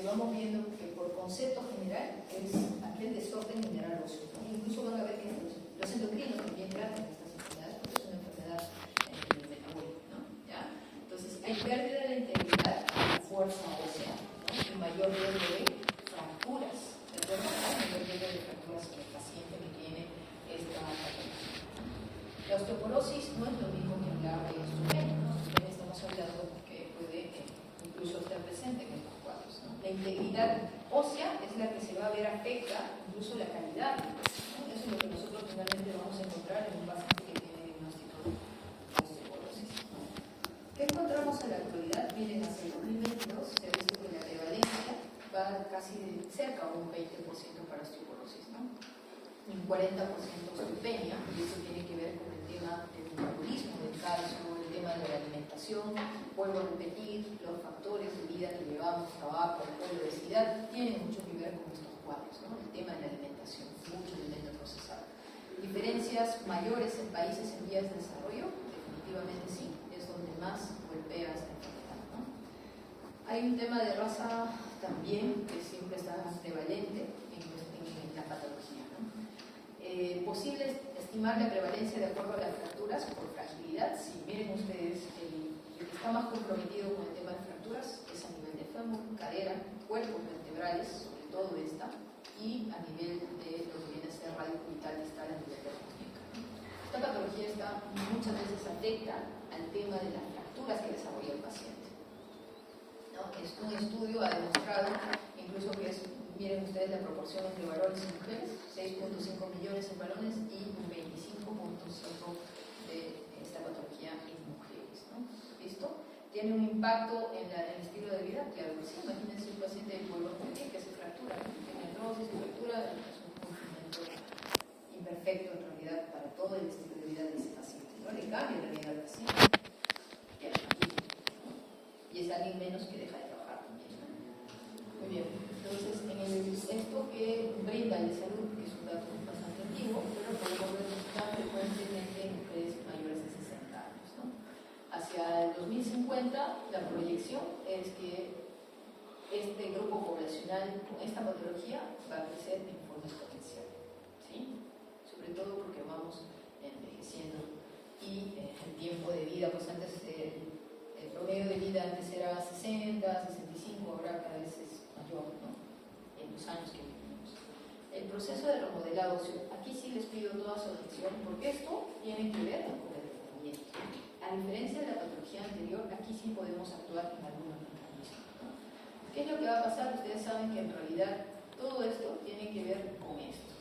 vamos viendo que por concepto general es aquel desorden mineral óseo, ¿no? Incluso van a ver que los endocrinos también tratan estas enfermedades porque es una enfermedad metabólica, ¿no? ¿Ya? Entonces hay pérdida de la integridad y la fuerza ósea, ¿no? Y mayor riesgo de fracturas, ¿de acuerdo? Hay mayor riesgo de fracturas en el paciente que tiene esta patología. La osteoporosis no es lo mismo que hablar de osteopenia, ¿no? Osteopenia estamos hablando que puede incluso estar presente en estos cuadros, ¿no? La integridad ósea es la que se va a ver afecta incluso la calidad, ¿no? Eso es lo que nosotros finalmente vamos a encontrar en un paciente que tiene diagnóstico de osteoporosis, ¿no? ¿Qué encontramos en la actualidad? Miren, hacia el 2022 se ha visto que la prevalencia va casi de cerca a un 20% para osteoporosis, ¿no? Un 40% osteopenia, y eso tiene que ver con el tema del metabolismo del calcio, el tema de la alimentación. Vuelvo a repetir, los factores de vida que llevamos, tabaco, alcohol, obesidad, tienen mucho que ver con estos cuadros, ¿no? El tema de la alimentación, mucho alimento procesado. Diferencias mayores en países en vías de desarrollo, definitivamente sí, es donde más golpea esta enfermedad, ¿no? Hay un tema de raza también que siempre está prevalente en la patología, ¿no? Posible estimar la prevalencia de acuerdo a las fracturas por fragilidad. Si miren ustedes, el que está más comprometido con el tema de fracturas es a nivel de fémur, cadera, cuerpos vertebrales, sobre todo esta, y a nivel de lo que viene a ser radio cubital distal a nivel de la muñeca. Esta patología muchas veces afecta al tema de las fracturas que desarrolla el paciente, ¿no? Un estudio ha demostrado incluso que es, miren ustedes la proporción entre varones y mujeres, 6.5 millones en varones y un 25.5 de esta patología en mujeres, ¿no? ¿Listo? ¿Tiene un impacto en el estilo de vida? Claro que sí. Imagínense un paciente de vuelvo a repetir que se fractura, tiene artrosis y fractura, es un conocimiento imperfecto en realidad para todo el estilo de vida de ese paciente, ¿no? Le cambia la vida al paciente y es alguien menos que deja de trabajar también, ¿no? Muy bien, entonces esto que brinda de salud, que es un dato bastante antiguo, pero podemos verificar frecuentemente en mujeres mayores de 60 años, ¿no? Hacia el 2050 la proyección es que este grupo poblacional con esta patología va a crecer en forma exponencial, ¿sí? Sobre todo porque vamos envejeciendo y el tiempo de vida, pues antes el promedio de vida antes era 60, 65, ahora cada vez es mayor, ¿no? En los años que vivimos. El proceso de remodelado óseo, aquí sí les pido toda su atención porque esto tiene que ver con el tratamiento. A diferencia de la patología anterior, aquí sí podemos actuar en algunos mecanismos, ¿no? ¿Qué es lo que va a pasar? Ustedes saben que en realidad todo esto tiene que ver con esto,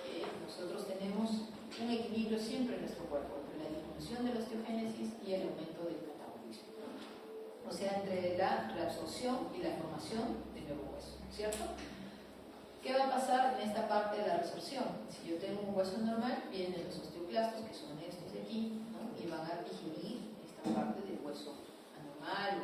que nosotros tenemos un equilibrio siempre en nuestro cuerpo entre la disminución de la osteogénesis y el aumento del metabolismo, ¿no? O sea, entre la reabsorción y la formación de nuevo hueso, ¿cierto? ¿Qué va a pasar en esta parte de la resorción? Si yo tengo un hueso normal, vienen los osteoclastos, que son estos de aquí, ¿no? Y van a digerir esta parte del hueso anormal,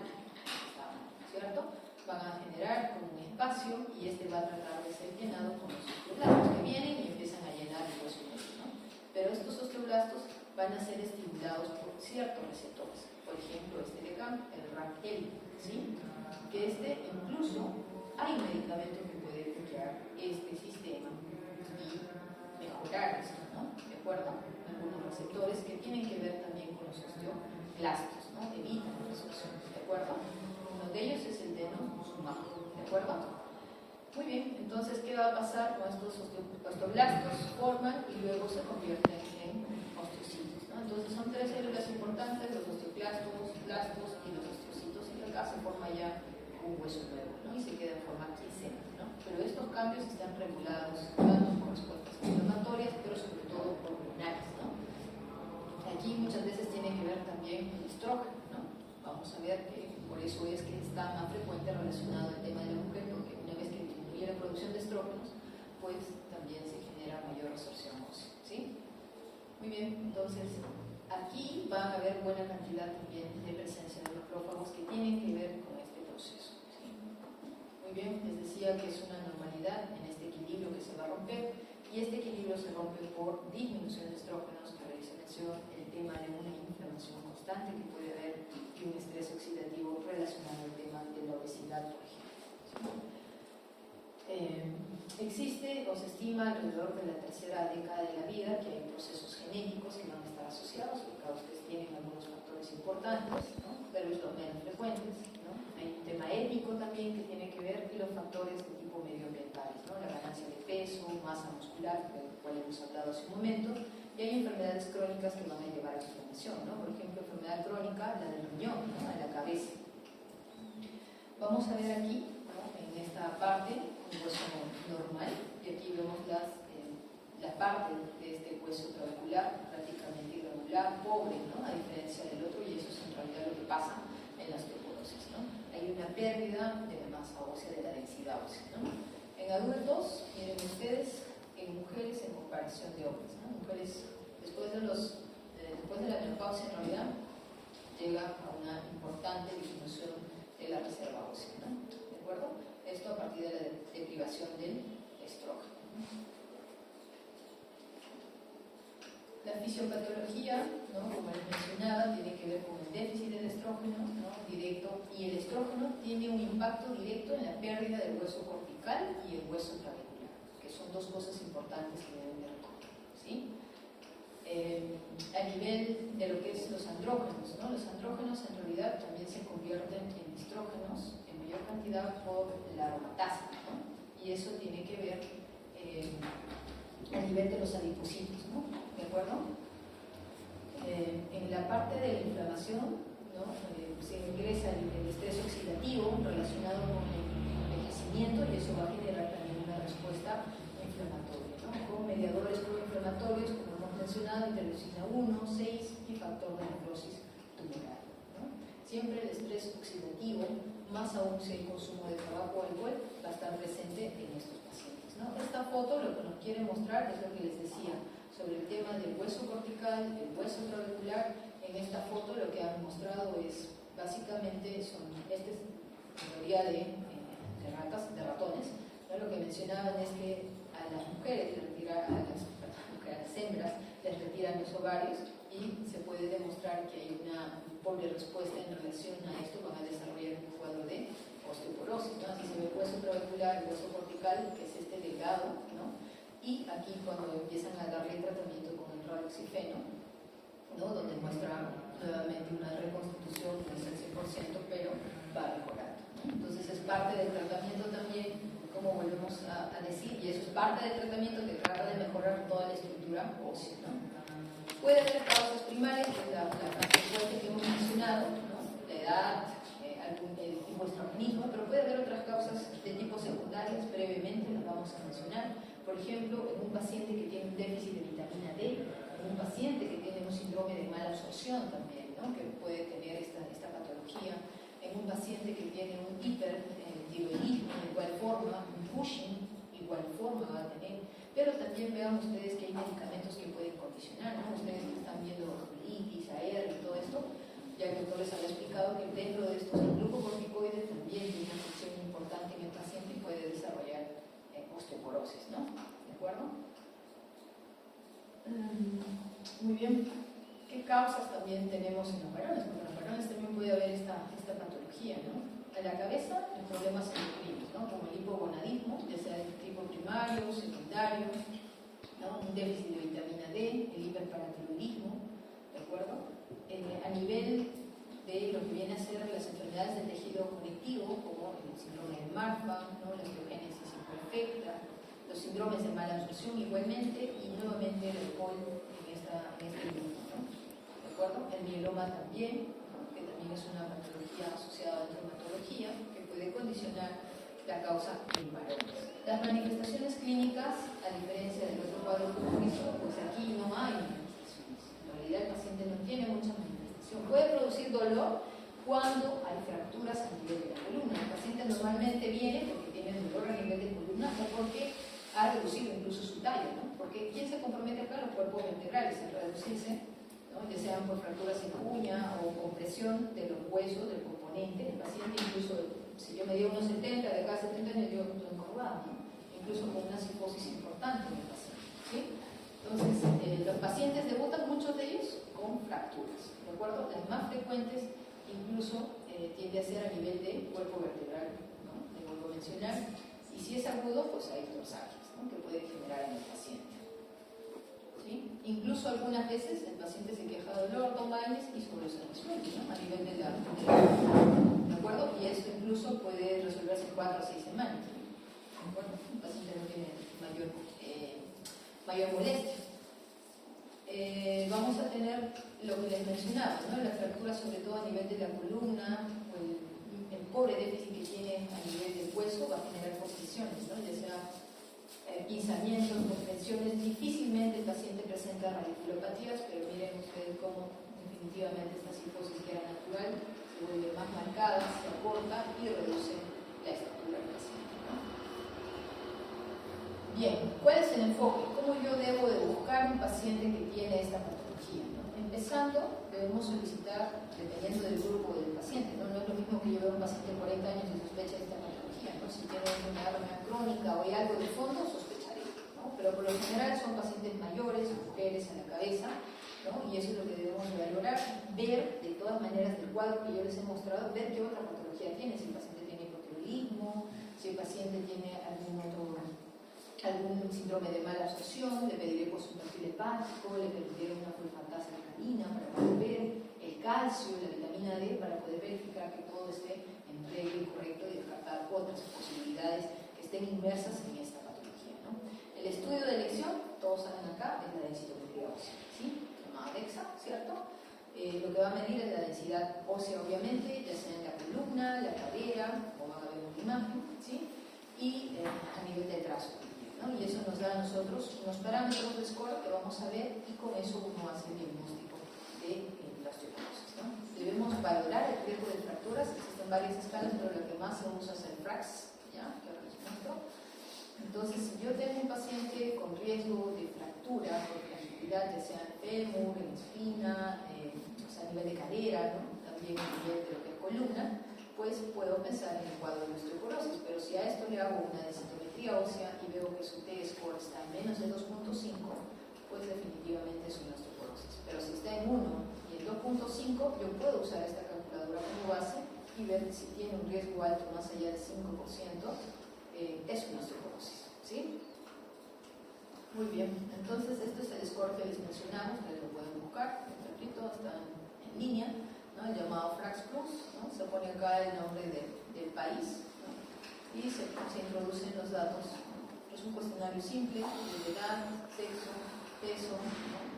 ¿cierto? Van a generar un espacio y este va a tratar de ser llenado con los osteoclastos que vienen y empiezan a llenar el hueso medio, ¿no? Pero estos osteoclastos van a ser estimulados por ciertos receptores, por ejemplo este de acá, el RANKL, ¿sí? Que incluso hay un medicamento que puede bloquear este sistema y mejorar esto, ¿no? ¿De acuerdo? Algunos receptores que tienen que ver también con los osteoclastos, ¿no? Evitan la resorción, ¿de acuerdo? Uno de ellos es el denosumab, ¿de acuerdo? Muy bien, entonces, ¿qué va a pasar con estos osteoblastos? Forman y luego se convierten en osteocitos, ¿no? Entonces, son tres células importantes, los osteoclastos, blastos y los osteocitos, y acá se forma ya un hueso nuevo, ¿no? Y se queda en forma quiescente, ¿no? Pero estos cambios están regulados tanto por respuestas inflamatorias, pero sobre todo por hormonales, ¿no? Aquí muchas veces tiene que ver también el estrógeno, ¿no? Vamos a ver que por eso es que está más frecuente relacionado al tema de la mujer, porque una vez que disminuye la producción de estrógenos, pues también se genera mayor resorción ósea, ¿sí? Muy bien, entonces aquí van a haber buena cantidad también de presencia de macrófagos que tienen que ver con este proceso, ¿sí? Muy bien, les decía que es una normalidad en este equilibrio que se va a romper, y este equilibrio se rompe por disminución de estrógenos, que les mencioné el tema de una inflamación constante que puede haber y un estrés oxidativo relacionado al tema de la obesidad, por ejemplo, ¿sí? existe o se estima alrededor de la tercera década de la vida que hay procesos genéticos que van a estar asociados, que cada vez tienen algunos factores importantes, ¿no? Pero es los menos frecuentes, ¿no? Hay un tema étnico también que tiene que ver y los factores de tipo medioambientales, ¿no? La ganancia de peso, masa muscular, de la cual hemos hablado hace un momento, y hay enfermedades crónicas que van a llevar a la inflamación, ¿no? Por ejemplo, enfermedad crónica, la del riñón, ¿no? En la cabeza. Vamos a ver aquí, ¿no? En esta parte, un hueso normal, y aquí vemos la parte de este hueso trabecular prácticamente irregular, pobre, ¿no? A diferencia del otro, y eso es en realidad lo que pasa en la osteoporosis, ¿no? Hay una pérdida de la masa ósea, de la densidad ósea, ¿no? En adultos, miren ustedes, en mujeres en comparación de hombres, ¿no? Mujeres, después de la menopausia, en realidad, llega a una importante disminución de la reserva ósea, ¿no? ¿De acuerdo? Esto a partir de la deprivación del estrógeno, ¿no? La fisiopatología, ¿no? Como les mencionaba, tiene que ver con el déficit del estrógeno, ¿no? Directo, y el estrógeno tiene un impacto directo en la pérdida del hueso cortical y el hueso trabecular, que son dos cosas importantes que deben de recordar, ¿sí? A nivel de lo que es los andrógenos, ¿no? Los andrógenos en realidad también se convierten en estrógenos en mayor cantidad por la aromatasa, ¿no? Y eso tiene que ver a nivel de los adipocitos, ¿no? ¿De acuerdo? En la parte de la inflamación, ¿no? Se ingresa el estrés oxidativo relacionado con el envejecimiento, y eso va a generar también una respuesta inflamatoria, ¿no? Con mediadores proinflamatorios, como hemos mencionado, interleucina 1, 6 y factor de necrosis tumoral, ¿no? Siempre el estrés oxidativo, más aún si el consumo de tabaco o alcohol, va a estar presente en estos pacientes, ¿no? Esta foto lo que nos quiere mostrar es lo que les decía sobre el tema del hueso cortical, del hueso trabecular. En esta foto lo que han mostrado es básicamente este es en teoría de ratones, ¿no? Lo que mencionaban es que a las mujeres a las hembras les retiran los ovarios, y se puede demostrar que hay una pobre respuesta en relación a esto, van a desarrollar un cuadro de osteoporosis, ¿no? Así se ve el hueso trabecular, el hueso cortical, que es este delgado, ¿no? Y aquí cuando empiezan a darle tratamiento con el raloxifeno, ¿no? Donde muestra nuevamente una reconstitución, no es el 100%, pero va mejorando, ¿no? Entonces es parte del tratamiento también, como volvemos a decir, y eso es parte del tratamiento que trata de mejorar toda la estructura ósea, ¿no? Puede haber causas primarias, que es la más frecuente que hemos mencionado, ¿no? La edad, el tipo de organismo, pero puede haber otras causas de tipo secundarias, brevemente las vamos a mencionar. Por ejemplo, en un paciente que tiene un déficit de vitamina D, en un paciente que tiene un síndrome de mala absorción también, ¿no? Que puede tener esta patología, en un paciente que tiene un hipertiroidismo, de igual forma, un Cushing, igual forma va a tener. Pero también vean ustedes que hay medicamentos que pueden condicionar, ¿no? Ustedes están viendo colitis, AR y todo esto, ya que el doctor les había explicado que dentro de estos el glucocorticoide también tiene una función importante en el paciente y puede desarrollar osteoporosis, ¿no? ¿De acuerdo? Muy bien. ¿Qué causas también tenemos en los varones? Porque en los varones también puede haber esta patología, ¿no? En la cabeza, los problemas endocrinos, ¿no? Como el hipogonadismo, ya sea de tipo primario, secundario, ¿no? Un déficit de vitamina D, el hiperparatiroidismo, ¿de acuerdo? A nivel de lo que viene a ser las enfermedades del tejido conectivo, como el síndrome de Marfan, ¿no? La osteogénesis imperfecta, los síndromes de mala absorción igualmente, y nuevamente el alcohol en este grupo, ¿no? ¿De acuerdo? El mieloma también, ¿no? Que también es una patología asociada a la traumatología que puede condicionar la causa en varones. Las manifestaciones clínicas, a diferencia del otro cuadro que hemos visto, pues aquí no hay manifestaciones. En realidad el paciente no tiene mucha manifestación. Puede producir dolor cuando hay fracturas a nivel de la columna. El paciente normalmente viene porque tiene dolor a nivel de columna o porque ha reducido incluso su talla, ¿no? Porque ¿quién se compromete acá? Los cuerpos vertebrales en reducirse, ¿no? Ya sean por fracturas en uña o compresión de los huesos, del componente. El paciente incluso, si yo me dio unos 70, de acá a 70 años, yo estoy encorvado, ¿no? Incluso con una psicosis importante en el paciente, ¿sí? Entonces, los pacientes debutan, muchos de ellos, con fracturas, ¿de acuerdo? Las más frecuentes incluso tiende a ser a nivel de cuerpo vertebral, ¿no? Le vuelvo a mencionar, Y si es agudo, pues hay torsáceas, ¿no?, que puede generar en el paciente. ¿Sí? Incluso algunas veces el paciente se queja de dolor, toma AINES y solo se resuelve, ¿no?, a nivel de ¿de acuerdo? Y esto incluso puede resolverse en 4 a 6 semanas. ¿De acuerdo? El paciente no tiene mayor molestia. Vamos a tener lo que les mencionaba, ¿no?, la fractura sobre todo a nivel de la columna, o el pobre déficit que tiene a nivel del hueso va a generar compresiones, ¿no?, ya sea pinzamientos, compresiones. Difícilmente el paciente presenta radiculopatías, pero miren ustedes cómo definitivamente esta psicosis, que era natural, se vuelve más marcada, se acorta y reduce la estatura del paciente, ¿no? Bien, ¿cuál es el enfoque? ¿Cómo yo debo de buscar un paciente que tiene esta patología, ¿no? Empezando, debemos solicitar, dependiendo del grupo del paciente, ¿no? No es lo mismo que yo vea un paciente de 40 años y sospecha de esta patología, ¿no? Si tiene una hernia crónica o hay algo de fondo, sospecharé, ¿no? Pero por lo general son pacientes mayores, mujeres en la cabeza, ¿no? Y eso es lo que debemos valorar, ver de todas maneras del cuadro que yo les he mostrado, ver qué otra patología tiene, si el paciente tiene hipotiroidismo, si el paciente tiene algún síndrome de mala absorción, le pediré por su perfil hepático, le pediré una sulfatasa alcalina para poder ver el calcio, la vitamina D, para poder verificar que todo esté en regla y correcto y descartar otras posibilidades que estén inmersas en esta patología, ¿no? El estudio de elección, todos saben acá, es la densitometría ósea, ¿sí? Llamada DEXA, ¿cierto? Lo que va a medir es la densidad ósea, obviamente, ya sea en la columna, la cadera, como van a ver en la imagen, ¿sí? Y a nivel del trazo, ¿no? Y eso nos da a nosotros unos parámetros de score que vamos a ver, y con eso uno hace el diagnóstico de la osteoporosis, ¿no? Debemos valorar el riesgo de fracturas. Existen varias escalas, pero la que más se usa es el FRAX, ¿ya?, que ahora les muestro. Entonces, si yo tengo un paciente con riesgo de fractura por fragilidad, ya sea en fémur, en espina, o sea, a nivel de cadera, ¿no?, también a nivel de lo que es columna, pues puedo pensar en el cuadro de osteoporosis. Pero si a esto le hago una densitometría ósea y veo que su T-score está en menos de 2.5, pues definitivamente es una osteoporosis. Pero si está en 1 y en 2.5, yo puedo usar esta calculadora como base y ver si tiene un riesgo alto más allá del 5%, es una osteoporosis, ¿sí? Muy bien, entonces esto es el score que les mencionamos, ustedes lo pueden buscar, repito, está en línea, ¿no?, el llamado FRAX Plus, ¿no? Se pone acá el nombre del país, ¿no?, y se introducen los datos, ¿no? Es un cuestionario simple, de edad, sexo, peso, ¿no?,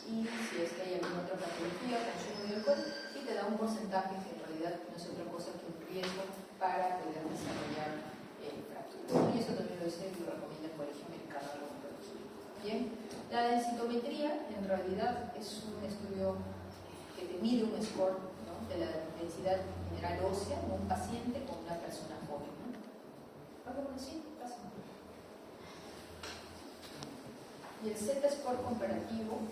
y si es que hay alguna otra patología, consumo de alcohol, y te da un porcentaje que en realidad no es otra cosa que un riesgo para poder desarrollar fracturas. Y eso también lo recomienda el Colegio Americano de Reumatología. Bien, la densitometría en realidad es un estudio que te mide un score, ¿no?, de la densidad mineral ósea en un paciente con una persona joven, ¿no? ¿Algo así? Pasa. Y el Z-score comparativo,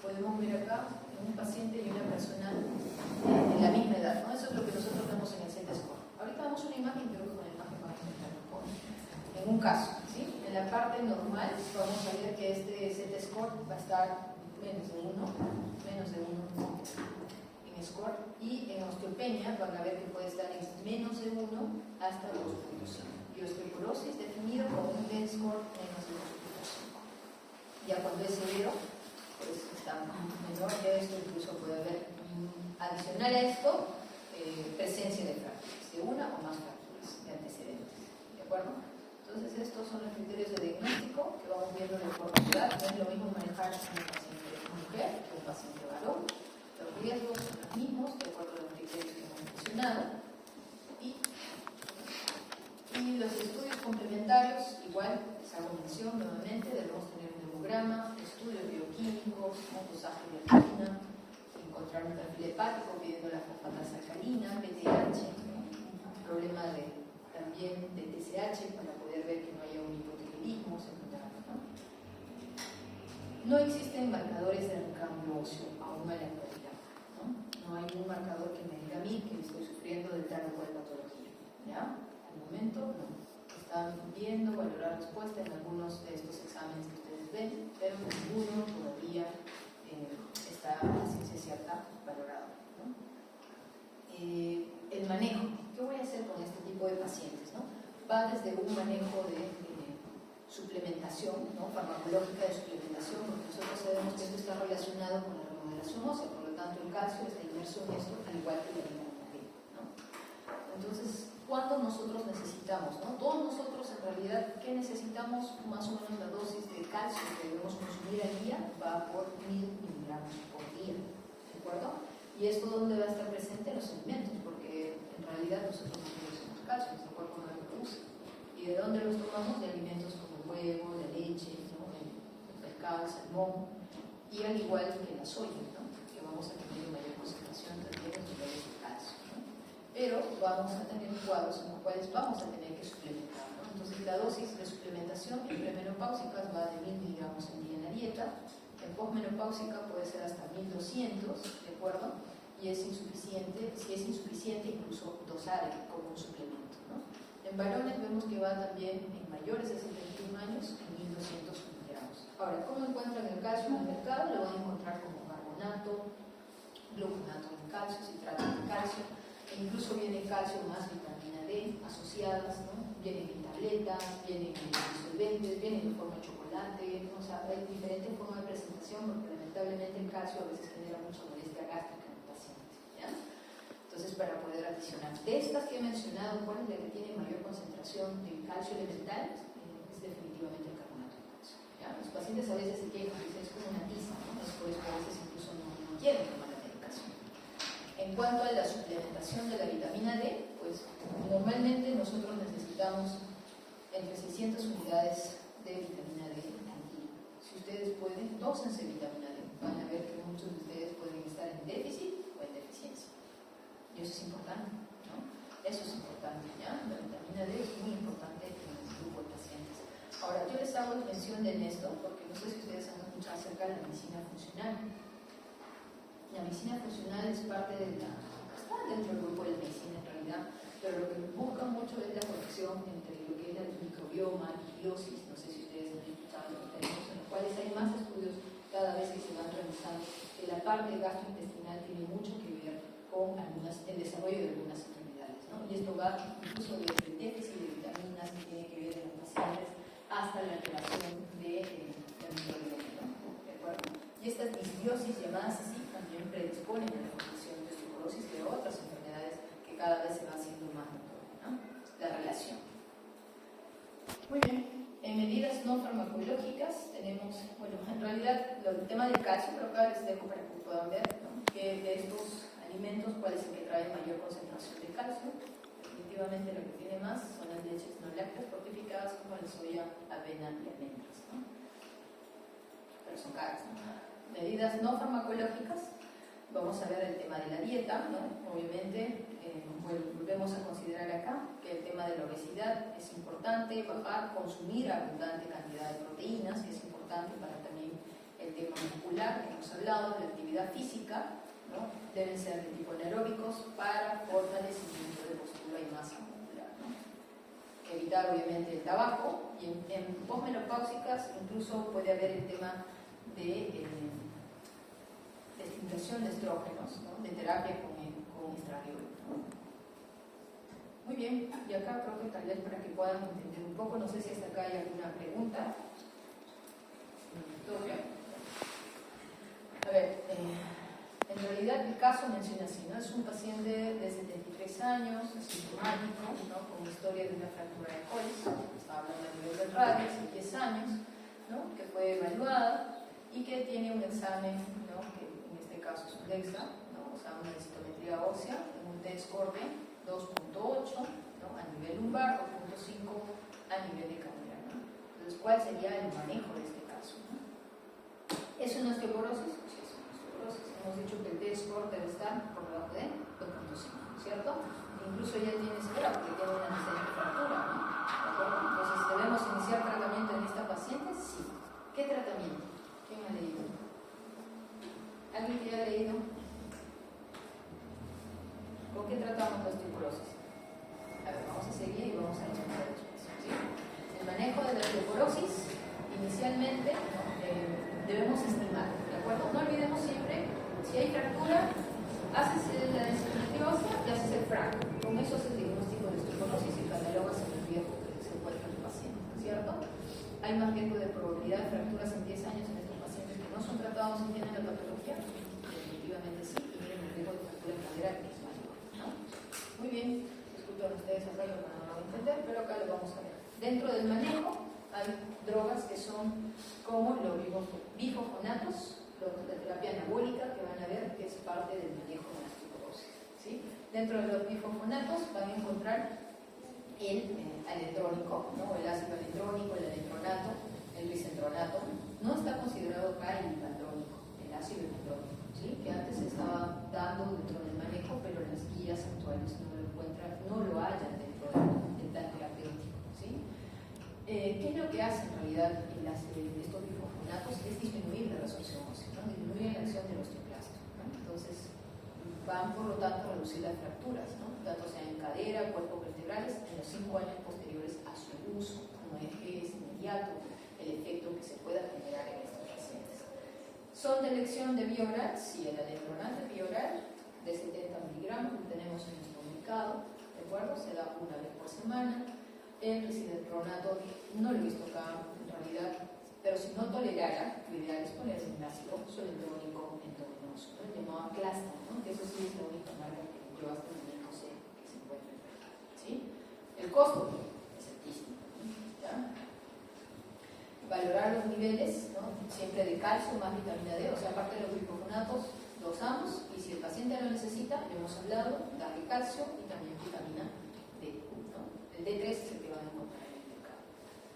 podemos ver acá en un paciente y una persona de la misma edad, ¿no? Eso es lo que nosotros vemos en el Z-score. Ahorita vemos una imagen, creo que con la imagen vamos a entrar mejor. En un caso, ¿sí?, en la parte normal vamos a ver que este Z-score va a estar menos de 1 en score, y en osteopenia van a ver que puede estar en menos de 1 hasta 2.5. Y osteoporosis definido como un T-score menos de 2.5. Ya cuando es severo, pues está menor que esto, incluso puede haber, adicional a esto, presencia de fracturas, de una o más fracturas de antecedentes, ¿de acuerdo? Entonces estos son los criterios de diagnóstico que vamos viendo de forma natural. No es lo mismo manejar a un paciente mujer que un paciente varón. Los riesgos son los mismos, de acuerdo a los criterios que hemos mencionado. Y los estudios complementarios, igual, les hago mención nuevamente, debemos tener un hemograma, estudios bioquímicos, un dosaje de alcalina, encontrar un perfil hepático pidiendo la fosfatasa alcalina, PTH, ¿no?, un problema también de TSH para poder ver que no haya un hipotiroidismo secundario, ¿no? No existen marcadores de recambio óseo aún a la actualidad, ¿no? No hay un marcador que me diga a mí que estoy sufriendo de tal o cual patología, ¿ya? Al momento no. Están viendo valorar respuesta en algunos de estos exámenes que ustedes ven, pero ninguno todavía está a ciencia cierta valorado, ¿no? El manejo. ¿Qué voy a hacer con este tipo de pacientes? va desde un manejo de suplementación, ¿no? Farmacológica de suplementación, porque nosotros sabemos que esto está relacionado con la remodelación ósea, por lo tanto el calcio está inmerso en esto, al igual que la vitamina D, ¿no? Entonces, ¿cuándo nosotros necesitamos, ¿no? Todos nosotros en realidad, ¿qué necesitamos? Más o menos la dosis de calcio que debemos consumir al día va por 1000 miligramos por día, ¿de acuerdo? Y esto ¿dónde va a estar presente? En los alimentos, porque en realidad nosotros no producimos calcio, nuestro cuerpo no lo produce. ¿Y de dónde los tomamos? De alimentos como el huevo, la leche, ¿no? El pescado, el salmón, y al igual que la soya, ¿no? Que vamos a tener mayor concentración también de niveles de calcio, ¿no? Pero vamos a tener cuadros en los cuales vamos a tener que suplementar, ¿no? Entonces la dosis de suplementación en premenopáusicas va de 1000 miligramos al día en la dieta, en posmenopáusica puede ser hasta 1200, ¿de acuerdo? Y es insuficiente, si es insuficiente incluso dosar como un suplemento, ¿no? En varones vemos que va también en mayores de 71 años en 1200 miligramos. Ahora, ¿cómo encuentran el calcio en el mercado? Lo van a encontrar como carbonato, gluconato de calcio, citrato de calcio, e incluso viene calcio más vitamina D asociadas, ¿no? Vienen en tabletas, vienen en disolventes, vienen en forma de chocolate, ¿no? O sea, hay diferentes formas de presentación porque lamentablemente el calcio a veces genera mucha molestia gástrica en el paciente, ¿ya? Entonces, para poder adicionar de estas que he mencionado, ¿cuál es la que tiene mayor concentración de calcio elemental? Es definitivamente el carbonato de calcio, ¿ya? Los pacientes a veces se quejan, dicen es como una tiza, ¿no? Es por eso que a veces incluso no quieren tomar la medicación. En cuanto a la suplementación de la vitamina D, pues normalmente nosotros necesitamos entre 600 unidades de vitamina D al día. Si ustedes pueden, dósense vitamina D. Van a ver que muchos de ustedes pueden estar en déficit o en deficiencia. Y eso es importante, ¿no? Eso es importante, ¿ya? La vitamina D es muy importante en el grupo de pacientes. Ahora, yo les hago mención de esto porque no sé si ustedes han escuchado acerca de la medicina funcional. La medicina funcional es parte de la... está dentro del grupo de la medicina en realidad, pero lo que busca mucho es la conexión entre lo que es el microbioma, la digiosis, no sé si ustedes han escuchado los términos en los cuales hay más estudios cada vez que se van realizando, que la parte gastrointestinal tiene mucho que ver con el desarrollo de algunas enfermedades, ¿no? Y esto va incluso desde el déficit de vitaminas que tiene que ver en los pacientes hasta la alteración del microbioma, ¿no? ¿De acuerdo? Y estas disbiosis llamadas así también predisponen a la formación de osteoporosis y de otras enfermedades que cada vez se va haciendo más notoria, ¿no? La relación. Muy bien. En medidas no farmacológicas tenemos, bueno, en realidad el tema del calcio, pero acá les dejo para que puedan ver, ¿no? Que de estos alimentos, ¿cuál es el que trae mayor concentración de calcio? Definitivamente lo que tiene más son las leches no lácteas fortificadas como la soya, avena y almendras, ¿no? Pero son caras, ¿no? Medidas no farmacológicas, vamos a ver el tema de la dieta, ¿no? Obviamente, volvemos a considerar acá que el tema de la obesidad es importante, bajar, consumir abundante cantidad de proteínas, que es importante para también el tema muscular que hemos hablado, de la actividad física, ¿no? Deben ser de tipo anaeróbicos para fortalecimiento de postura y masa muscular, ¿no? Evitar obviamente el tabaco, y en posmenopáusicas incluso puede haber el tema de estimulación de estrógenos, ¿no? De terapia con estradiol, ¿no? Muy bien, y acá creo que tal vez para que puedan entender un poco, no sé si hasta acá hay alguna pregunta. ¿Todo bien? A ver, en realidad el caso menciona así, ¿no? Es un paciente de 73 años, asintomático, ¿no? Con historia de una fractura de colis, estaba hablando a nivel del radio, hace 10 años, ¿no? Que fue evaluada y que tiene un examen, ¿no? Que en este caso es un DEXA, ¿no? O sea, una densitometría ósea, en un T-score de 2.8, ¿no? A nivel lumbar, 2.5 a nivel de cadera, ¿no? Entonces, ¿cuál sería el manejo de este caso, ¿no? ¿Es una osteoporosis? Sí, es una osteoporosis. Hemos dicho que el T-score debe estar por debajo de 2.5, ¿cierto? Incluso ya tiene severa porque tiene una antecedente fractura, ¿no? ¿De acuerdo? Entonces, ¿debemos iniciar tratamiento en esta paciente? Sí. ¿Qué tratamiento? ¿Quién ha leído? ¿Alguien que haya leído? ¿Con qué tratamos la osteoporosis? A ver, vamos a seguir y vamos a encontrar después, ¿sí? El manejo de la osteoporosis, inicialmente, ¿no? Debemos estimar, ¿de acuerdo? No olvidemos siempre, si hay fractura, haces la densitometría ósea y haces el FRAC. Con eso haces el diagnóstico de osteoporosis y catalogas el riesgo. hay más riesgo de probabilidad de fracturas en 10 años en estos pacientes que no son tratados y tienen la patología. Definitivamente sí, y miren el riesgo de fractura en cadera que es mayor, ¿no? Muy bien, disculpen ustedes el rayo para no lo entender, pero acá lo vamos a ver. Dentro del manejo hay drogas que son como los bifosfonatos, los de terapia anabólica, que van a ver que es parte del manejo de la osteoporosis, ¿sí? Dentro de los bifosfonatos van a encontrar el electrónico, ¿no? El ácido electrónico, el electronato, el bicentronato. No está considerado acá el hipandrónico, el ácido electrónico, ¿sí? Que antes se estaba dando dentro del manejo, pero en las guías actuales no lo encuentran, no lo hallan dentro del plan terapéutico, ¿sí? ¿Qué es lo que hace en realidad estos bifosfonatos? Es disminuir la resorción ósea, ¿no? Disminuir la acción del osteoclasto, ¿no? Entonces van por lo tanto a reducir las fracturas, ¿no? Tanto sea en cadera, cuerpos vertebrales, en los 5 años posteriores a su uso. No es que es inmediato el efecto que se pueda generar en estos pacientes. ¿Son de elección de vía oral? Sí, el alendronate vía oral de 70 miligramos lo tenemos en nuestro mercado, ¿de acuerdo? Se da una vez por semana. El risidronato no lo he visto acá en realidad, pero si no tolerara, lo ideal es poner un ácido solendrónico endovenoso, ¿no? El llamado Clastan, ¿no? Que eso sí es la única marca que yo hasta el momento sé que se encuentra en el mercado, ¿sí? El costo es altísimo, ¿ya? Valorar los niveles, ¿no? Siempre de calcio más vitamina D, o sea, aparte de los bifosfonatos, los dosamos, y si el paciente lo necesita, ya hemos hablado, darle calcio y también vitamina D, ¿no? El D3 es el que van a encontrar en el mercado.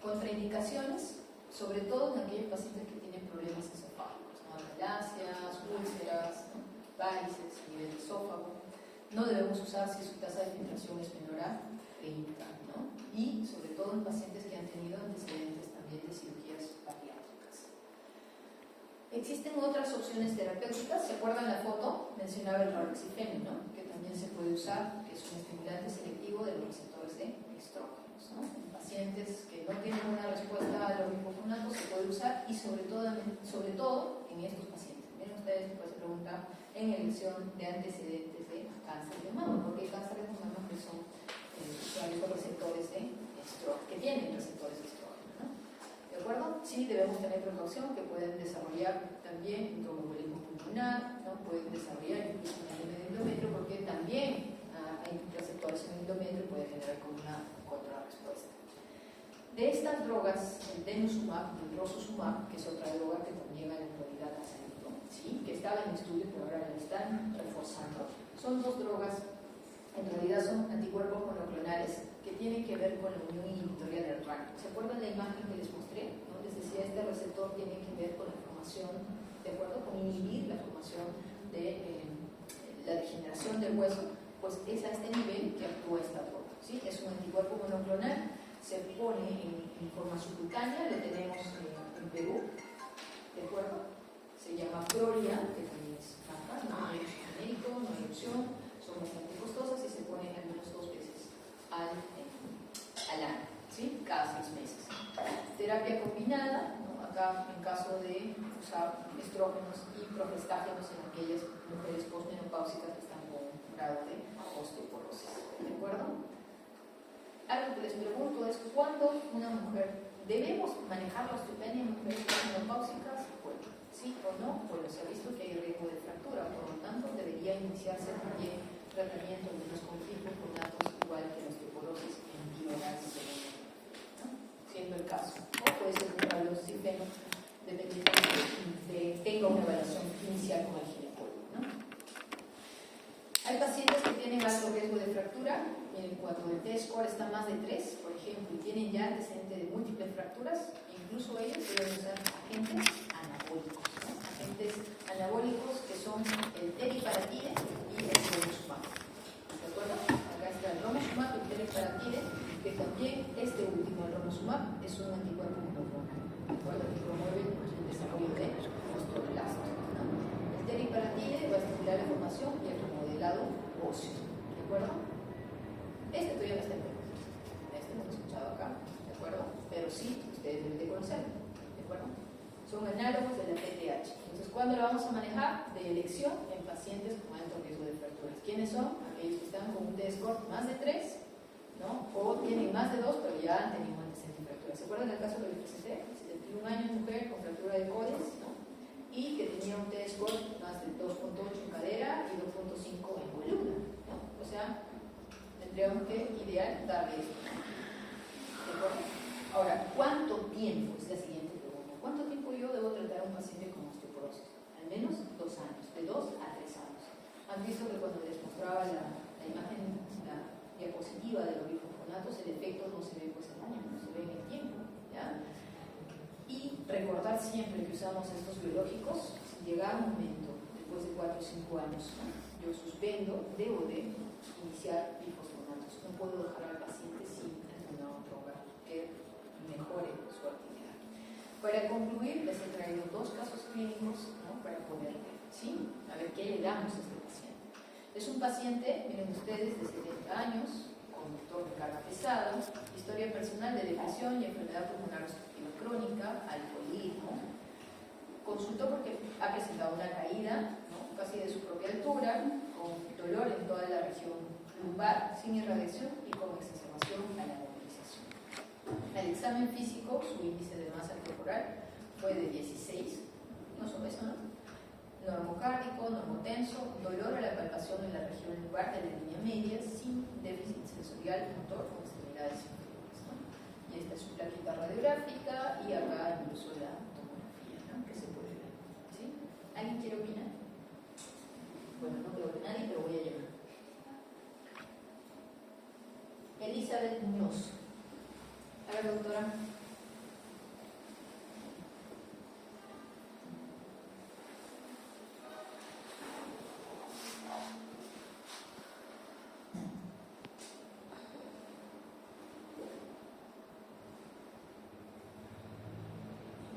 Contraindicaciones, sobre todo en aquellos pacientes que tienen problemas esofágicos, ¿no? Malasias, úlceras, ¿no? Varices a nivel de esófago. No debemos usar si su tasa de filtración es menor a 30, ¿no? Y sobre todo en pacientes que han tenido antecedentes también de cirugías bariátricas. Existen otras opciones terapéuticas. ¿Se acuerdan la foto? Mencionaba el raloxifeno, ¿no? Que también se puede usar, que es un estimulante selectivo de los receptores de estrógenos, ¿no? En pacientes que no tienen una respuesta a los bifosfonatos se puede usar, y sobre todo en estos pacientes. Miren ustedes, pues se pregunta en elección de antecedentes de cáncer de mama, porque hay cánceres de mama que son esos receptores de estrógeno, que tienen receptores de estrógeno, ¿no? ¿De acuerdo? Sí, debemos tener precaución, que pueden desarrollar también un tromboembolismo pulmonar, ¿no? Pueden desarrollar incluso un edema de endometrio, porque también hay receptores en el endometrio y puede generar como una contrarrespuesta. De estas drogas, el denosumab y el rosuzumab, que es otra droga que también a la actualidad ha salido, ¿sí? Que estaba en estudio pero ahora la están reforzando, son dos drogas, en realidad son anticuerpos monoclonales que tienen que ver con la unión inhibitoria del RAN. ¿Se acuerdan la imagen que les mostré? ¿No? Les decía, este receptor tiene que ver con la formación, ¿de acuerdo? Con inhibir la formación de la degeneración del hueso, pues es a este nivel que actúa esta droga, ¿sí? Es un anticuerpo monoclonal, se pone en forma subcutánea, lo tenemos en Perú, ¿de acuerdo? Se llama Prolia, que también es acá, no hay genérico, no hay opción, son bastante costosas y se ponen al menos 2 veces al año, ¿sí? Cada 6 meses. Terapia combinada, ¿no? Acá en caso de usar estrógenos y progestágenos en aquellas mujeres posmenopáusicas que están con un grado de osteoporosis, ¿de acuerdo? Algo que les pregunto es, ¿cuándo una mujer debemos manejar la osteopenia en mujeres posmenopáusicas? Bueno, sí o no, bueno, se ha visto que hay riesgo de fractura, por lo tanto debería iniciarse también tratamiento de los bifosfonatos igual que la osteoporosis en vía oral, ¿no? Siendo el caso, o puede ser un raloxifeno dependiendo de tenga una evaluación inicial con el ginecólogo, ¿no? Hay pacientes que tienen alto riesgo de fractura. Cuando el T-score está más de 3, por ejemplo, y tienen ya antecedentes de múltiples fracturas, incluso ellos deben usar agentes anabólicos, ¿no? Agentes anabólicos que son el teriparatide y el romosumab. ¿De acuerdo? Acá está el romosumab y el teriparatide, que también este último, el romosumab, es un anticuerpo monoclonal, ¿de acuerdo? Que promueve el desarrollo de osteoclasto, ¿no? El teriparatide va a estimular la formación y el remodelado óseo, ¿de acuerdo? Este todavía no está en Perú, este no lo he escuchado acá, ¿de acuerdo? Pero sí, ustedes deben de conocerlo, ¿de acuerdo? Son análogos de la PTH. Entonces, ¿cuándo lo vamos a manejar? De elección en pacientes con alto riesgo de fracturas. ¿Quiénes son? Aquellos que están con un T-score más de 3, ¿no? O tienen más de 2, pero ya han tenido antecedentes de fractura fractura. ¿Se acuerdan del caso que les presenté? 71 años, mujer con fractura de codes, ¿no? Y que tenía un T-score más de 2.8 en cadera y 2.5 en columna, ¿no? O sea, tendríamos que ideal darle esto, ¿no? ¿De acuerdo? Ahora, ¿cuánto tiempo? Es la siguiente pregunta. ¿Cuánto tiempo yo debo tratar a un paciente con osteoporosis? Al menos 2 años, de 2 a 3 años. Han visto que cuando les mostraba la imagen, la diapositiva de los bifosfonatos, el efecto no se ve pues en años, no se ve en el tiempo, ¿ya? Y recordar siempre que usamos estos biológicos, si llega un momento, después de 4 o 5 años, ¿no? Yo suspendo, debo de iniciar bifosfonatos. No puedo dejar al paciente sin alguna otra droga que mejore su actividad. Para concluir, les he traído 2 casos clínicos, ¿no? Para poder ver, ¿sí? A ver qué le damos a este paciente. Es un paciente, miren ustedes, de 70 años, conductor de carga pesada, historia personal de depresión y enfermedad pulmonar obstructiva crónica, alcoholismo. Consultó porque ha presentado una caída, ¿no? Casi de su propia altura, con dolor en toda la región lumbar, sin irradiación y con exacerbación a la movilización. Al examen físico, su índice de masa corporal fue de 16, no solo eso, ¿no? Normocárdico, normotenso, dolor a la palpación en la región lumbar de la línea media, sin déficit sensorial motor con extremidades inferiores, ¿no? Y esta es su plaquita radiográfica y acá incluso la tomografía, ¿no? Que se puede ver, ¿sí? ¿Alguien quiere opinar? Bueno, no veo a nadie, pero voy a llamar. Elizabeth Muñoz. A ver, doctora.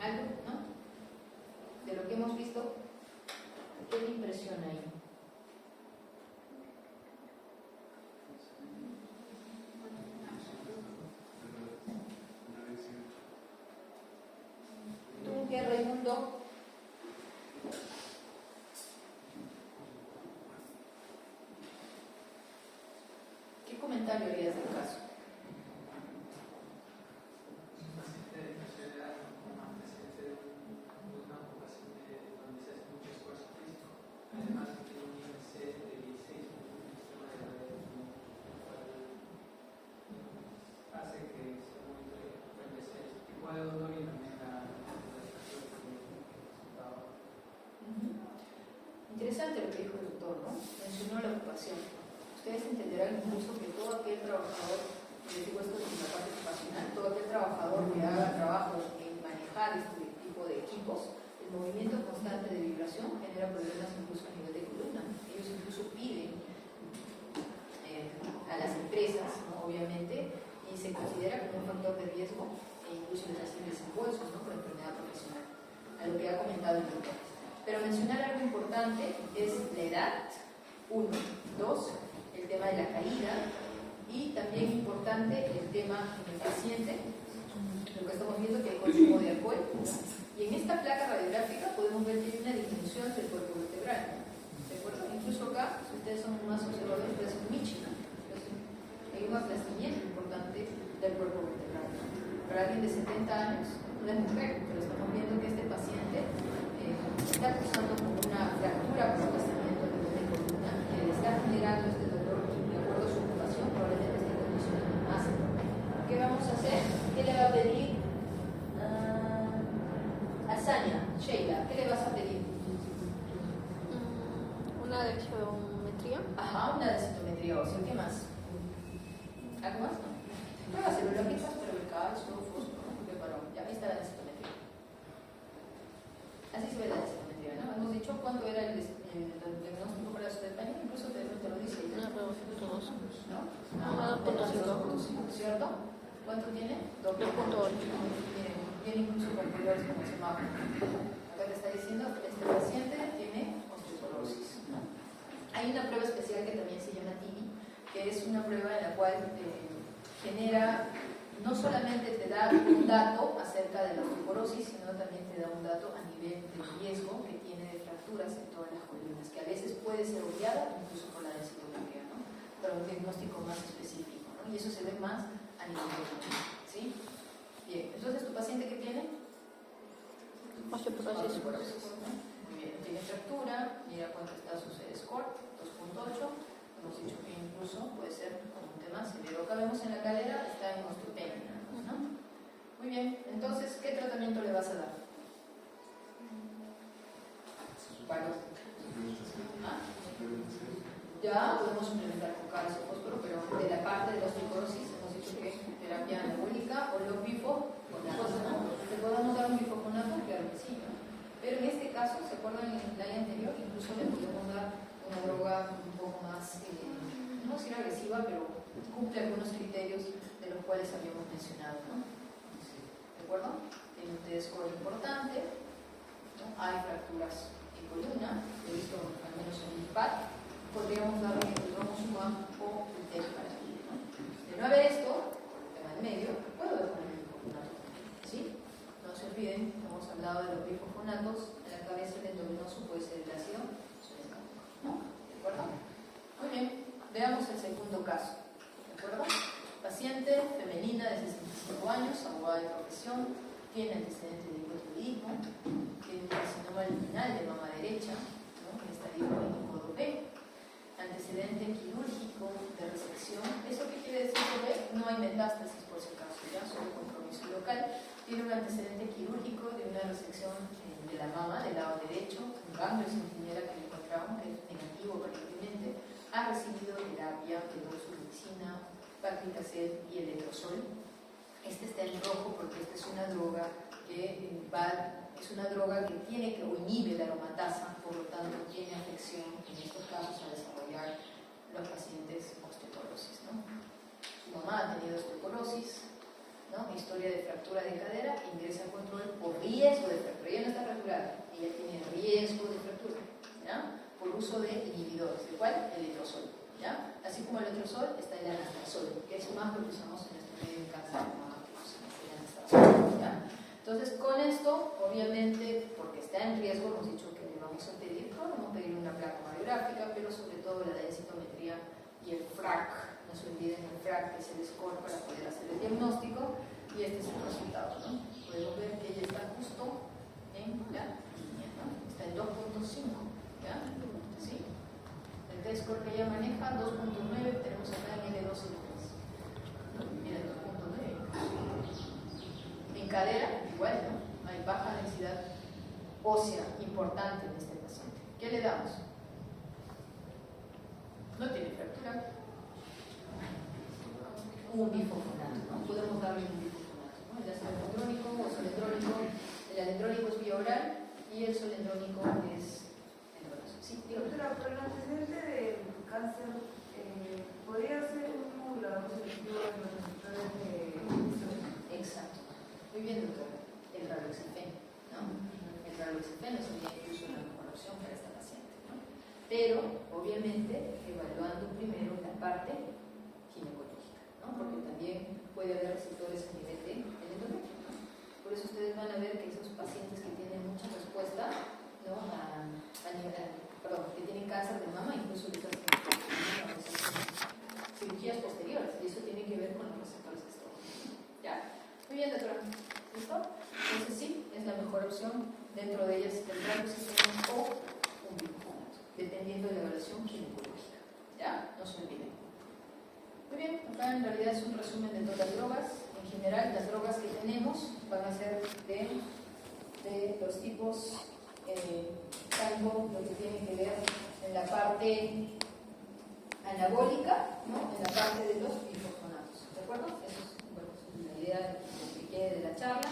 ¿Algo? ¿No? De lo que hemos visto, ¿qué le impresiona ahí? ¿Tú qué, Raimundo? ¿Qué comentario harías del caso? Interesante lo que dijo el doctor, ¿no? Mencionó la ocupación. Ustedes entenderán incluso que todo aquel trabajador, les digo esto en la parte ocupacional, todo aquel trabajador que haga trabajo en manejar este tipo de equipos, el movimiento constante de vibración genera problemas incluso a nivel de columna. Ellos incluso piden a las empresas, ¿no? Obviamente, y se considera como un factor de riesgo e incluso les hacen desembolsos, ¿no? Por enfermedad profesional, a lo que ha comentado el doctor. Pero mencionar algo importante es la edad, 1, 2, el tema de la caída y también importante el tema en el paciente, lo que estamos viendo que hay consumo de alcohol. Y en esta placa radiográfica podemos ver que hay una disminución del cuerpo vertebral, ¿de acuerdo? Incluso acá, si ustedes son más observadores, es un Michi, ¿no? Hay un aplastamiento importante del cuerpo vertebral. Para alguien de 70 años, una mujer, pero estamos viendo que este paciente está cruzando con una fractura por aplastamiento de columna que le está generando este dolor y de acuerdo a su ocupación probablemente esté condicionando más. ¿Qué vamos a hacer? ¿Qué le va a pedir a Sania? Sheila, ¿qué le vas a pedir? Una densitometría. Ajá, una densitometría ósea. ¿Qué más? ¿Algo más? No. Pruebas serológicas, pero el calcio, fósforo, ya ahí está la densitometría. Así se ve la densitometría, ¿no? Hemos dicho cuánto era el diagnóstico para su español, incluso te lo dice. Una 2.2. ¿No? Una 2.5, ¿cierto? ¿Cuánto tiene? 2.8. Miren, tiene incluso computadores como se llama. Acá te está diciendo que este paciente tiene osteoporosis, ¿no? Hay una prueba especial que también se llama TIMI, que es una prueba en la cual genera, no solamente te da un dato acerca de la osteoporosis, sino también te da un dato a nivel de riesgo que tiene de fracturas en todas las columnas, que a veces puede ser obviada incluso por la densitometría, ¿no? Para un diagnóstico más específico, ¿no? Y eso se ve más a nivel de columna, ¿sí? Bien, entonces, ¿tu paciente qué tiene? Osteoporosis. ¿No? Muy bien, tiene fractura, mira cuánto está su score, 2.8. Hemos dicho que incluso puede ser como un tema severo. Acá vemos en la cadera, está en osteopenia, ¿no? Muy bien, entonces, ¿qué tratamiento le vas a dar? Valor. ¿Ah? Ya podemos suplementar con calcio, fósforo, pero de la parte de la osteoporosis hemos dicho que terapia anabólica o los bifoconatos, ¿no? ¿Te podemos dar un bifoconato? Claro que sí, ¿no? Pero en este caso, ¿se acuerdan en el slide anterior? Incluso le podemos dar una droga un poco más, no decir agresiva, pero cumple algunos criterios de los cuales habíamos mencionado, ¿no? ¿De acuerdo? Tiene un T-score importante, ¿no? Hay fracturas en columna, he visto al menos en el PAD. Podríamos darle el romosumab o el tecmatril, ¿no? De no haber esto, por el tema del medio, puedo dejar el bifoconato, ¿sí? No se olviden, hemos hablado de los bifoconatos, en la cabeza el endovenoso puede ser el ácido, ¿no? ¿De acuerdo? Muy bien, veamos el segundo caso, ¿de acuerdo? Paciente femenina de 65 años, abogada de profesión, tiene antecedente de hipotiroidismo, tiene un carcinoma luminal de mama derecha, ¿no? En estadio clínico 2B. Antecedente quirúrgico de resección. ¿Eso qué quiere decir? Que no hay metástasis por si acaso, ya solo compromiso local. Tiene un antecedente quirúrgico de una resección de la mama del lado derecho, un ganglio centinela que le encontramos, que es negativo aparentemente. Ha recibido terapia de doxorubicina, paclitaxel y el letrozol. Este está en rojo porque esta es una droga que tiene que o inhibe la aromatasa, por lo tanto tiene afección en estos casos a desarrollar los pacientes osteoporosis, ¿no? Su mamá ha tenido osteoporosis, ¿no? Historia de fractura de cadera, ingresa a control por riesgo de fractura. Ella no está fracturada, ella tiene riesgo de fractura, ¿ya? Por uso de inhibidores, ¿de cuál? El letrozol, ¿ya? Así como el letrozol está el anastrozol, que es más lo que usamos en nuestro medio de cáncer de mama, que usamos el anastrozol, ¿ya? Entonces, con esto, obviamente, porque está en riesgo, hemos dicho que le vamos a pedir, vamos a pedir una placa radiográfica, pero sobre todo la densitometría y el FRAC. No se olviden el FRAC, que es el score para poder hacer el diagnóstico, y este es el resultado, ¿no? Podemos ver que ella está justo en la línea, ¿no? Está en 2.5, ¿ya? ¿Sí? El T-score que ella maneja, 2.9, tenemos acá en L2 y 3. Mira, 2.9. En cadera, igual, ¿no? Hay baja densidad ósea importante en este paciente. ¿Qué le damos? No tiene fractura. Un bifoconato, ¿no? Podemos darle un bifoconato, ¿no? El ácido alendrónico o solendrónico. El alendrónico es vía oral y el solendrónico es endovenoso. Sí, doctora, pero el antecedente de cáncer podría ser un modulador selectivo de los receptores de... Exacto. Muy bien, doctora. El raloxifeno, ¿no? El raloxifeno sería incluso una mejor opción para esta paciente, ¿no? Pero, obviamente, evaluando primero la parte ginecológica, ¿no? Porque también puede haber receptores a nivel de endometrio, ¿no? Por eso ustedes van a ver que esos pacientes que tienen mucha respuesta, ¿no? Que tienen cáncer de mama, incluso les hacen cirugías posteriores, y eso tiene que ver con los receptores estrógenos, ¿ya? Muy bien, doctora. ¿Listo? Entonces sí, es la mejor opción dentro de ellas el raloxifeno o un bifoconato, dependiendo de la evaluación ginecológica. ¿Ya? No se olviden. Muy bien, acá en realidad es un resumen de todas las drogas. En general, las drogas que tenemos van a ser de los tipos, tanto lo que tiene que ver en la parte anabólica, ¿no? En la parte de los bifoconatos. ¿De acuerdo? Eso es, bueno, la idea que quede de la charla.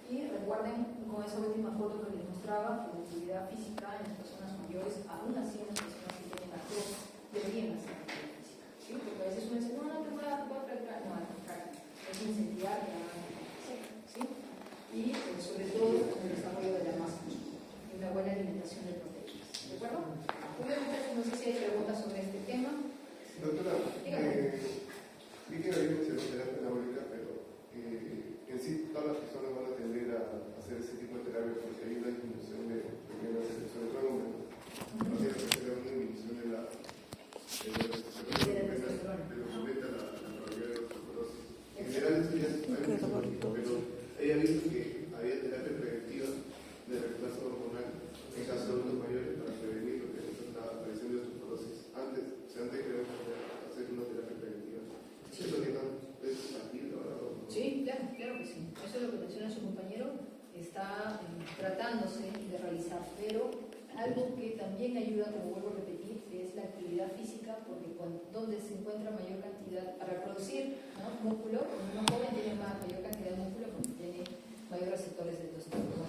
Y recuerden con esa última foto que les mostraba que la actividad física en las personas mayores, aún así en las personas que tienen artrosis, deberían hacer actividad física, ¿sí? Porque a veces uno dice, no te puedo practicar, no, al contrario, es incentivar que hagan actividad física, ¿sí? Y sobre todo con el desarrollo de la masa muscular y una buena alimentación de proteínas, ¿de acuerdo? Obviamente, no sé si hay preguntas sobre este tema. Doctora, vi que había mencionado terapia anabólica, pero en sí todas las personas van a tender a hacer ese tipo de terapia porque hay una disminución de sobre todo en hombres, no tiene que ser una disminución de lo que aumenta la probabilidad de osteoporosis. En general eso ya es algo, pero actividad física, porque donde se encuentra mayor cantidad, para producir, ¿no?, músculo, cuando un joven tiene mayor cantidad de músculo porque tiene mayores receptores de testosterona.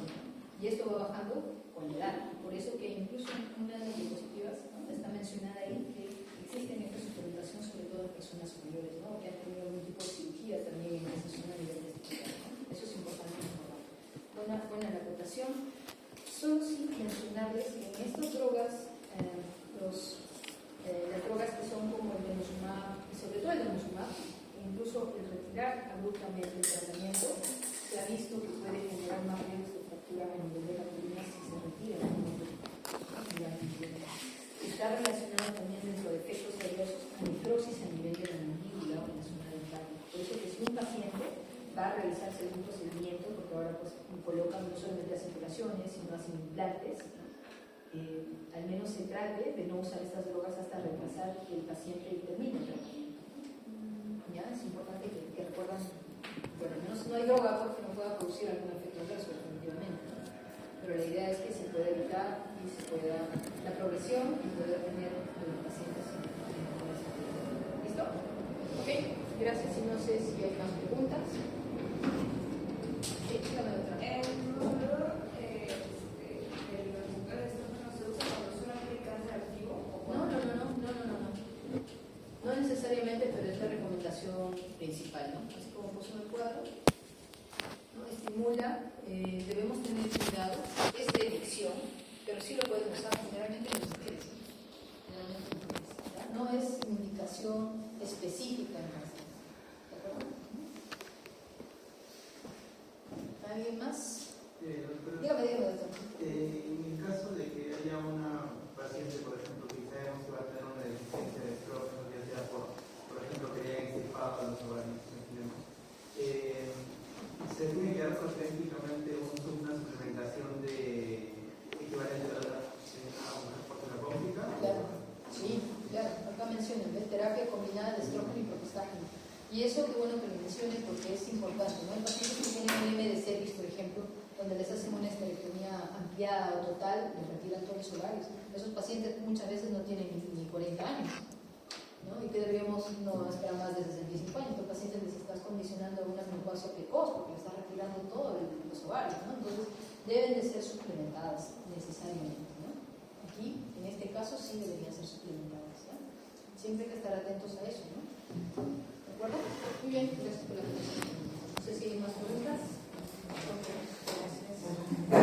Y esto va bajando con la edad. Por eso que incluso en una de las diapositivas, ¿no?, está mencionada ahí que existen esta suplementación, sobre todo en personas mayores, ¿no?, que han tenido algún tipo de cirugía también en esa zona a nivel testicular, ¿no? Eso es importante informar. Buena la acotación. Solo sin mencionarles que en estas drogas, las drogas que son como el denosumab, y sobre todo el denosumab, incluso el retirar abruptamente el tratamiento, se ha visto que puede generar más riesgos de fractura a nivel de la columna si se retira el tratamiento. Está relacionado también dentro de efectos adversos a necrosis a nivel de la mandíbula o en la zona dental. Por eso que si un paciente va a realizarse algún procedimiento, porque ahora pues colocan no solamente las implantaciones, sino hacen implantes, al menos se trate de no usar estas drogas hasta retrasar que el paciente termine el tratamiento. ¿Ya? Es importante que recuerdan, bueno, al menos no hay droga porque no pueda producir algún efecto adverso, definitivamente, ¿no? Pero la idea es que se pueda evitar y se pueda la progresión y poder tener a los pacientes en ¿listo? Ok, gracias. Y no sé si hay más preguntas. Sí, dígame otra. No necesariamente, pero es la recomendación principal, ¿no? Así como puso en el cuadro, ¿no? Estimula, debemos tener cuidado, es de elección, pero sí lo pueden usar generalmente en las mujeres, ¿no? No es indicación específica en cáncer, ¿de acuerdo? ¿Alguien más? Dígame, doctor. En el caso de que haya una paciente, por ejemplo, que sabemos que va a tener una deficiencia de estrógeno, ya sea por ejemplo, que haya extirpado los ovarios, se tiene que dar prospectivamente una suplementación de equivalente a una respuesta terapéutica. Claro, sí, claro. Acá mencionan terapia combinada de estrógeno y progestágeno. Y eso qué bueno que lo menciones porque es importante, ¿no? Hay pacientes que tienen un M de cervix, por ejemplo, donde les hacen una esterectomía ampliada o total, les retiran todos los ovarios. Esos pacientes muchas veces no tienen ni 40 años, ¿no? Y que deberíamos no esperar más de 65 años. Estos pacientes les estás condicionando a una menopausia precoz porque les estás retirando todos los ovarios, ¿no? Entonces deben de ser suplementadas necesariamente, ¿no? Aquí, en este caso, sí deberían ser suplementadas, ¿no? Siempre hay que estar atentos a eso, ¿no? ¿De acuerdo? Muy bien, gracias por la atención. No sé si hay más preguntas. Gracias.